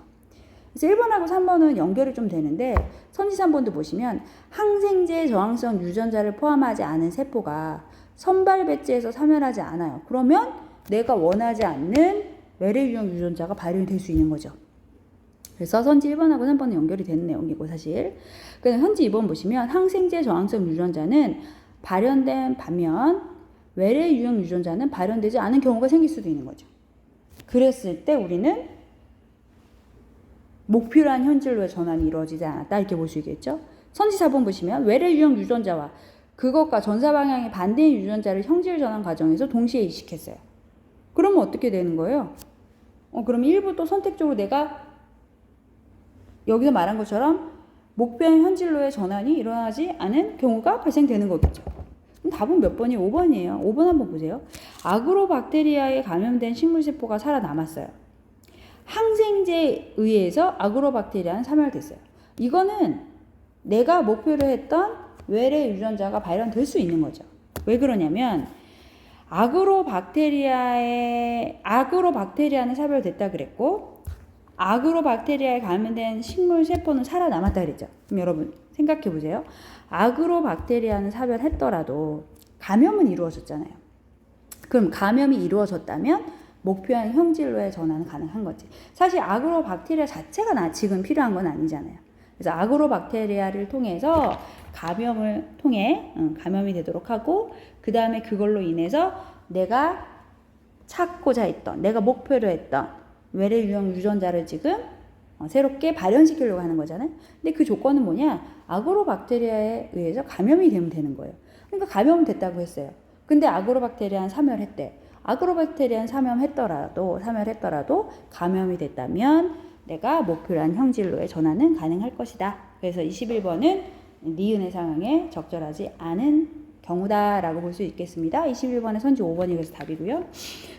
그래서 1번하고 3번은 연결이 좀 되는데 선지 3번도 보시면 항생제 저항성 유전자를 포함하지 않은 세포가 선발 배치에서 사멸하지 않아요. 그러면 내가 원하지 않는 외래 유형 유전자가 발현이 될 수 있는 거죠. 그래서 선지 1번하고 3번은 연결이 되는 내용이고 사실. 그럼 선지 2번 보시면 항생제 저항성 유전자는 발현된 반면 외래 유형 유전자는 발현되지 않은 경우가 생길 수도 있는 거죠. 그랬을 때 우리는 목표한 현질로의 전환이 이루어지지 않았다 이렇게 볼 수 있겠죠. 선지 4번 보시면 외래 유형 유전자와 그것과 전사 방향이 반대인 유전자를 형질 전환 과정에서 동시에 이식했어요. 그러면 어떻게 되는 거예요? 그러면 일부 또 선택적으로 내가 여기서 말한 것처럼 목표한 현질로의 전환이 일어나지 않은 경우가 발생되는 거겠죠. 그럼 답은 몇 번이에요? 5번이에요. 5번 한번 보세요. 아그로박테리아에 감염된 식물세포가 살아남았어요. 항생제에 의해서 아그로박테리아는 사멸됐어요. 이거는 내가 목표로 했던 외래 유전자가 발현될 수 있는 거죠. 왜 그러냐면 아그로박테리아는 사멸됐다 그랬고 아그로박테리아에 감염된 식물세포는 살아남았다 그랬죠. 그럼 여러분 생각해 보세요. 아그로박테리아는 사멸했더라도 감염은 이루어졌잖아요. 그럼 감염이 이루어졌다면 목표한 형질로의 전환은 가능한 거지. 사실 아그로박테리아 자체가 지금 필요한 건 아니잖아요. 그래서 아그로박테리아를 통해서 감염이 되도록 하고 그 다음에 그걸로 인해서 내가 찾고자 했던 내가 목표로 했던 외래 유형 유전자를 지금 새롭게 발현시키려고 하는 거잖아요. 근데 그 조건은 뭐냐? 아그로박테리아에 의해서 감염이 되면 되는 거예요. 그러니까 감염은 됐다고 했어요. 근데 아그로박테리아는 사멸했대. 아그로박테리아는 사멸했더라도 감염이 됐다면 내가 목표로 한 형질로의 전환은 가능할 것이다. 그래서 21번은 니은의 상황에 적절하지 않은 경우다라고 볼 수 있겠습니다. 21번의 선지 5번이 그래서 답이고요.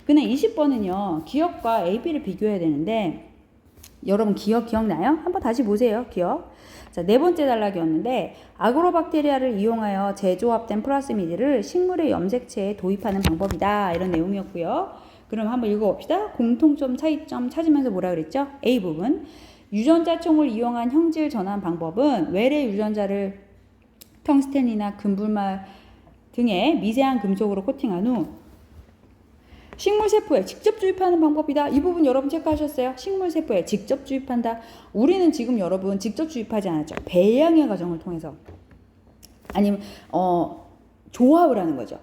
그냥 20번은요. 기억과 AB를 비교해야 되는데 여러분 기억나요? 한번 다시 보세요. 기억. 자, 네 번째 단락이었는데 아그로박테리아를 이용하여 재조합된 플라스미드를 식물의 염색체에 도입하는 방법이다. 이런 내용이었고요. 그럼 한번 읽어봅시다. 공통점, 차이점 찾으면서 뭐라 그랬죠? A 부분. 유전자총을 이용한 형질 전환 방법은 외래 유전자를 텅스텐이나 금불말 등의 미세한 금속으로 코팅한 후 식물세포에 직접 주입하는 방법이다. 이 부분 여러분 체크하셨어요? 식물세포에 직접 주입한다. 우리는 지금 여러분 직접 주입하지 않았죠. 배양의 과정을 통해서 아니면 조합을 하는 거죠.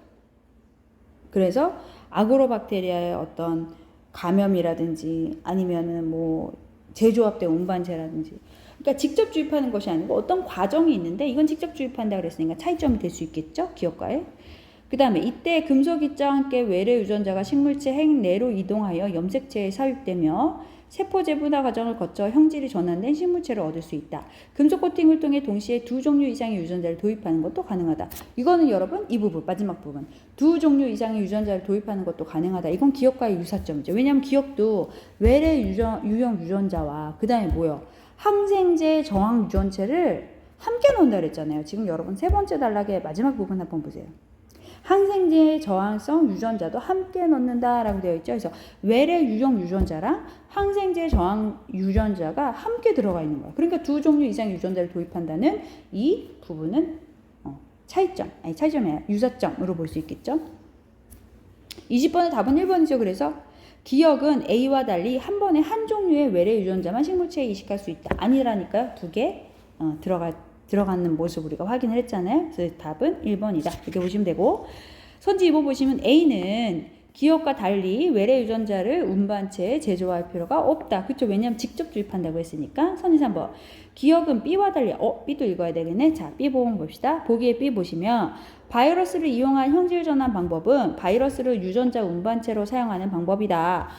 그래서 아그로박테리아의 어떤 감염이라든지 아니면은 뭐 재조합된 운반체라든지 그러니까 직접 주입하는 것이 아니고 어떤 과정이 있는데 이건 직접 주입한다 그랬으니까 차이점이 될 수 있겠죠. 기억과에. 그 다음에 이때 금속입자와 함께 외래 유전자가 식물체 핵내로 이동하여 염색체에 삽입되며 세포 재분화 과정을 거쳐 형질이 전환된 식물체를 얻을 수 있다. 금속 코팅을 통해 동시에 두 종류 이상의 유전자를 도입하는 것도 가능하다. 이거는 여러분 이 부분 마지막 부분 두 종류 이상의 유전자를 도입하는 것도 가능하다. 이건 기억과의 유사점이죠. 왜냐하면 기억도 외래 유형 유전자와 그 다음에 뭐요? 항생제 저항 유전체를 함께 넣는다 그랬잖아요. 지금 여러분 세 번째 단락의 마지막 부분 한번 보세요. 항생제 저항성 유전자도 함께 넣는다라고 되어 있죠. 그래서 외래 유형 유전자랑 항생제 저항 유전자가 함께 들어가 있는 거예요. 그러니까 두 종류 이상 유전자를 도입한다는 이 부분은 차이점이 아니라 유사점으로 볼 수 있겠죠. 20번의 답은 1번이죠. 그래서 기억은 A와 달리 한 번에 한 종류의 외래 유전자만 식물체에 이식할 수 있다. 아니라니까요. 두 개 들어가는 모습 우리가 확인을 했잖아요. 그래서 답은 1번이다. 이렇게 보시면 되고 선지 2번 보시면 A는 기억과 달리 외래 유전자를 운반체에 제조할 필요가 없다. 그렇죠? 왜냐하면 직접 주입한다고 했으니까. 선지 3번 기억은 B와 달리 B도 읽어야 되겠네. 자, B 보면 봅시다. 보기에 B 보시면 바이러스를 이용한 형질 전환 방법은 바이러스를 유전자 운반체로 사용하는 방법이다.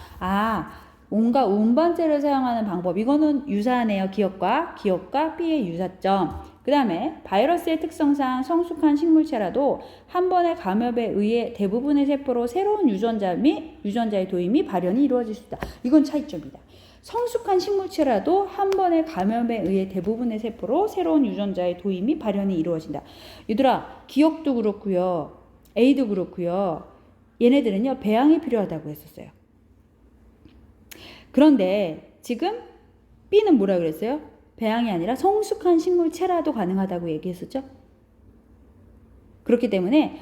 온갖 운반체를 사용하는 방법. 이거는 유사하네요. 기억과 B의 유사점. 그 다음에 바이러스의 특성상 성숙한 식물체라도 한 번의 감염에 의해 대부분의 세포로 새로운 유전자 및 유전자의 도입이 발현이 이루어질 수 있다. 이건 차이점이다. 성숙한 식물체라도 한 번의 감염에 의해 대부분의 세포로 새로운 유전자의 도입이 발현이 이루어진다. 얘들아, 기억도 그렇고요. A도 그렇고요. 얘네들은요. 배양이 필요하다고 했었어요. 그런데 지금 B는 뭐라 그랬어요? 배양이 아니라 성숙한 식물체라도 가능하다고 얘기했었죠. 그렇기 때문에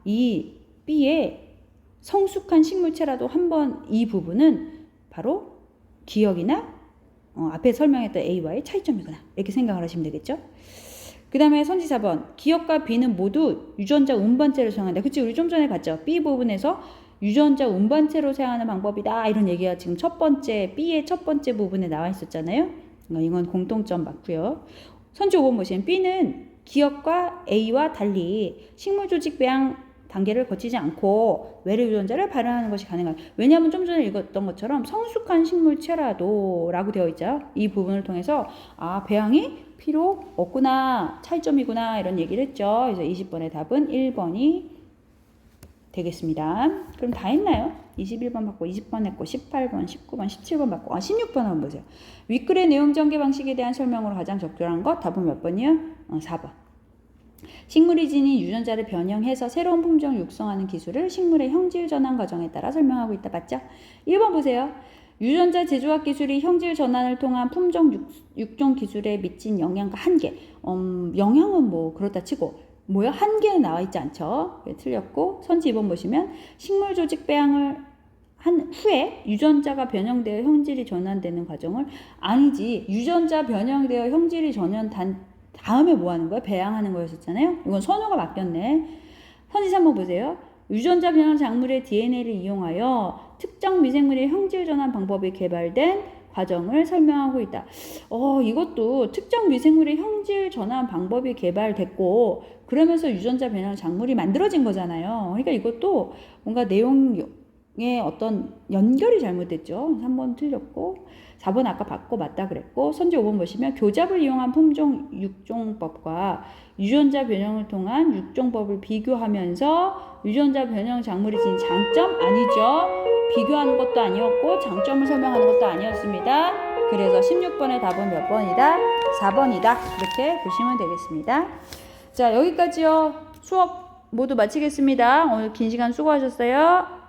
이 B의 성숙한 식물체라도 한번 이 부분은 바로 기억이나 앞에 설명했던 A와의 차이점이구나 이렇게 생각을 하시면 되겠죠. 그 다음에 선지 4번 기억과 B는 모두 유전자 운반체를 사용한다. 그치, 우리 좀 전에 봤죠. B 부분에서 유전자 운반체로 사용하는 방법이다 이런 얘기가 지금 첫 번째 B의 첫 번째 부분에 나와 있었잖아요. 이건 공통점 맞고요. 선지 5번 보시면 B는 기억과 A와 달리 식물 조직 배양 단계를 거치지 않고 외래 유전자를 발현하는 것이 가능한. 왜냐하면 좀 전에 읽었던 것처럼 성숙한 식물체라도 라고 되어 있죠. 이 부분을 통해서 배양이 필요 없구나, 차이점이구나 이런 얘기를 했죠. 그래서 20번의 답은 1번이 되겠습니다. 그럼 다 했나요? 21번 받고 20번 했고 18번, 19번, 17번 받고 16번 한번 보세요. 윗글의 내용 전개 방식에 대한 설명으로 가장 적절한 것 답은 몇 번이요? 4번. 식물이 지닌 유전자를 변형해서 새로운 품종을 육성하는 기술을 식물의 형질 전환 과정에 따라 설명하고 있다. 맞죠? 1번 보세요. 유전자 재조합 기술이 형질 전환을 통한 품종 육종 기술에 미친 영향과 한계. 영향은 뭐 그렇다 치고 뭐야? 한계는 나와 있지 않죠? 네, 틀렸고 선지 2번 보시면 식물 조직 배양을 한 후에 유전자가 변형되어 형질이 전환되는 과정을 아니지. 유전자 변형되어 형질이 전환된 다음에 뭐 하는 거야? 배양하는 거였었잖아요. 이건 선호가 바뀌었네. 선지 3번 보세요. 유전자 변형 작물의 DNA를 이용하여 특정 미생물의 형질 전환 방법이 개발된 과정을 설명하고 있다. 이것도 특정 미생물의 형질 전환 방법이 개발됐고 그러면서 유전자 변형 작물이 만들어진 거잖아요. 그러니까 이것도 뭔가 내용의 어떤 연결이 잘못됐죠. 3번 틀렸고 4번 아까 받고 맞다 그랬고 선지 5번 보시면 교잡을 이용한 품종 육종법과 유전자 변형을 통한 육종법을 비교하면서 유전자 변형 작물이 지닌 장점 아니죠. 비교하는 것도 아니었고 장점을 설명하는 것도 아니었습니다. 그래서 16번의 답은 몇 번이다? 4번이다. 이렇게 보시면 되겠습니다. 자, 여기까지요. 수업 모두 마치겠습니다. 오늘 긴 시간 수고하셨어요.